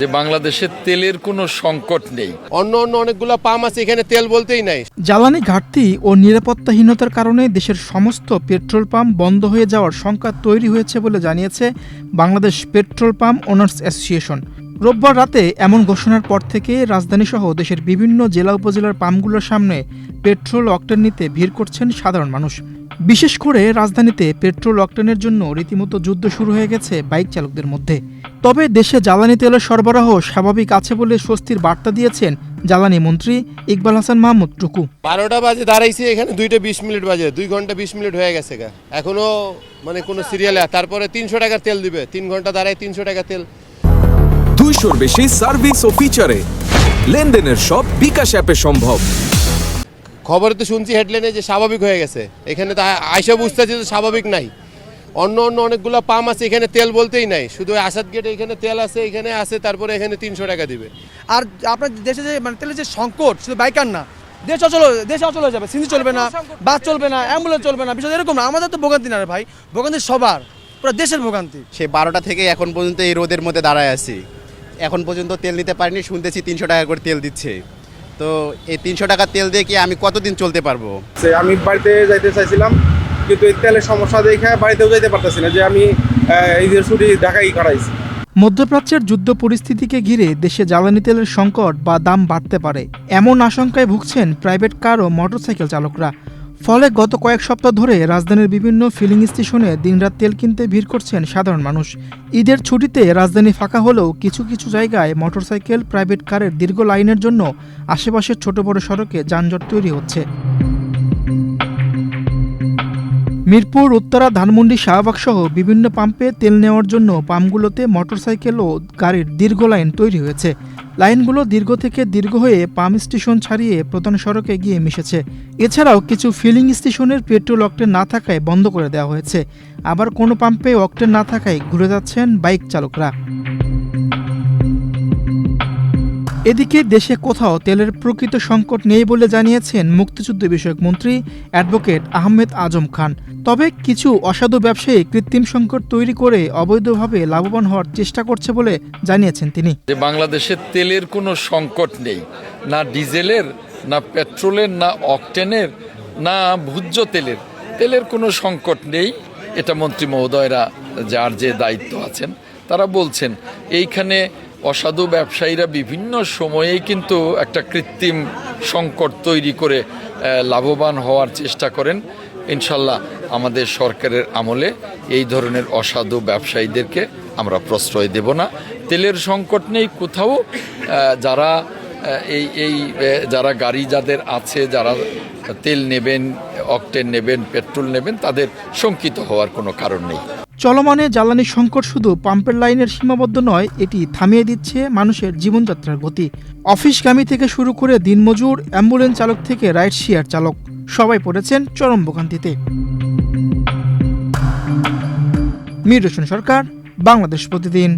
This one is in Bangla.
যে বাংলাদেশে তেলের কোনো সংকট নেই। অন্য অনেকগুলো পাম্প আছে, এখানে তেল বলতেই নাই। জ্বালানি ঘাটতি ও নিরাপত্তাহীনতার কারণে দেশের সমস্ত পেট্রোল পাম্প বন্ধ হয়ে যাওয়ার শঙ্কা তৈরি হয়েছে বলে জানিয়েছে Bangladesh petrol pump owners association. রোববার রাতে এমন ঘোষণার পর থেকে রাজধানীসহ দেশের বিভিন্ন জেলা উপজেলার পাম্পগুলোর সামনে পেট্রোল অকটেন নিতে ভিড় করছেন সাধারণ মানুষ। বিশেষ করে রাজধানীতে পেট্রোল অকটেনের জন্য রীতিমতো যুদ্ধ শুরু হয়ে গেছে বাইক চালকদের মধ্যে। তবে দেশে জ্বালানি তেলের সরবরাহ স্বাভাবিক আছে বলে স্বস্তির বার্তা দিয়েছেন জ্বালানি মন্ত্রী ইকবাল হাসান মাহমুদ টুকু। 12টা বাজে দাঁড়াইছি, এখানে 2টা 20 মিনিট বাজে, 2 ঘন্টা 20 মিনিট হয়ে গেছে এখনো কোনো সিরিয়ালে। তারপরে 300 টাকার তেল দিবে, 3 ঘন্টা দাঁড়ায় 300 টাকা তেল। 200-র বেশি সার্ভিস ও ফিচারে লেনদেনের সব বিকাশ অ্যাপে সম্ভব। খবরে তো শুনছি হেডলাইনে যে স্বাভাবিক হয়ে গেছে, এখানে তো আইসা বুঝতেছি যে স্বাভাবিক নাই। অন্য অনেকগুলো পাম্প আছে, এখানে তেল বলতেই নাই। শুধু আসাদ গেটে এখানে তেল আছে, এখানে আছে, তারপরে এখানে 300 টাকা দিবে। আর আপনার দেশে যে তেলের যে সংকট, শুধু বাইকার না, দেশ অচল হয়ে যাবে। সিএনজি চলবে না, বাস চলবে না, অ্যাম্বুলেন্স চলবে না। বিষয় এরকম না, আমাদের তো ভোগান্তি না রে ভাই, ভোগান্তি সবার, পুরো দেশের ভোগান্তি। সেই 12টা থেকে এখন পর্যন্ত এই রোদের মধ্যে দাঁড়ায় আছি, এখন পর্যন্ত তেল নিতে পারিনি। শুনতেছি 300 টাকা করে তেল দিচ্ছে। তো এই 300 টাকা তেল দিয়ে কি আমি কতদিন চলতে পারবো? আমি বাড়িতে যাইতে চাইছিলাম, কিন্তু এই তেলের সমস্যা দেখে বাড়িতেও যাইতে পারতেছি না, যে আমি এই যে ছুটি ঢাকায় কাটাইছি। মধ্যপ্রাচ্যের যুদ্ধ পরিস্থিতিকে ঘিরে দেশে জ্বালানি তেলের সংকট বা দাম বাড়তে পারে এমন আশঙ্কায় ভুগছেন প্রাইভেট কার ও মোটরসাইকেল চালকরা। ফলে গত কয়েক সপ্তাহ ধরে রাজধানীর বিভিন্ন ফিলিং স্টেশনে দিনরাত তেল কিনতে ভিড় করছেন সাধারণ মানুষ। ঈদের ছুটিতে রাজধানী ফাঁকা হলেও কিছু কিছু জায়গায় মোটরসাইকেল, প্রাইভেট কারের দীর্ঘ লাইনের জন্য আশেপাশের ছোট বড় সড়কে যানজট তৈরি হচ্ছে। মিরপুর, উত্তরা, ধানমন্ডি, শাহবাগ সহ বিভিন্ন পাম্পে তেল নেওয়ার জন্য পাম্পগুলোতে মোটরসাইকেল ও গাড়ির দীর্ঘ লাইন তৈরি হয়েছে। লাইনগুলো দীর্ঘ থেকে দীর্ঘ হয়ে পাম্প স্টেশন ছাড়িয়ে প্রধান সড়কে গিয়ে মিশেছে। এছাড়াও কিছু ফিলিং স্টেশনের পেট্রোল অকটেন না থাকায় বন্ধ করে দেওয়া হয়েছে। আবার কোনো পাম্পে অকটেন না থাকায় ঘুরে যাচ্ছেন বাইক চালকরা। এদিকে দেশে কোথাও তেলের প্রকৃত সংকট নেই বলে জানিয়েছেন মুক্তিযুদ্ধ বিষয়ক মন্ত্রী অ্যাডভোকেট আহমেদ আজম খান। তবে কিছু অসাধু ব্যবসায়ী কৃত্রিম সংকট তৈরি করে অবৈধভাবে লাভবান হওয়ার চেষ্টা করছে বলে জানিয়েছেন তিনি। যে বাংলাদেশে তেলের কোনো সংকট নেই, না ডিজেলের, না পেট্রোলের, না অকটেনের, না ভোজ্য তেলের কোনো সংকট নেই। এটা মন্ত্রী মহোদয়রা যার যে দায়িত্ব আছেন তারা বলছেন। এইখানে অসাধু ব্যবসায়ীরা বিভিন্ন সময়েই কিন্তু একটা কৃত্রিম সংকট তৈরি করে লাভবান হওয়ার চেষ্টা করেন। ইনশাল্লাহ আমাদের সরকারের আমলে এই ধরনের অসাধু ব্যবসায়ীদেরকে আমরা প্রশ্রয় দেব না। তেলের সংকট নেই কোথাও। যারা গাড়ি যাদের আছে, যারা তেল নেবেন, অকটেন নেবেন, পেট্রোল নেবেন, তাদের শঙ্কিত হওয়ার কোনো কারণ নেই। চলমানে জ্বালানি সংকট শুধু পাম্পের লাইনের সীমাবদ্ধ নয়, এটি থামিয়ে দিচ্ছে মানুষের জীবনযাত্রার গতি। অফিসগামী থেকে শুরু করে দিনমজুর, অ্যাম্বুলেন্স চালক থেকে রাইড শেয়ার চালক, সবাই পড়েছেন চরম ভোগান্তিতে। মির রোশন সরকার, বাংলাদেশ প্রতিদিন।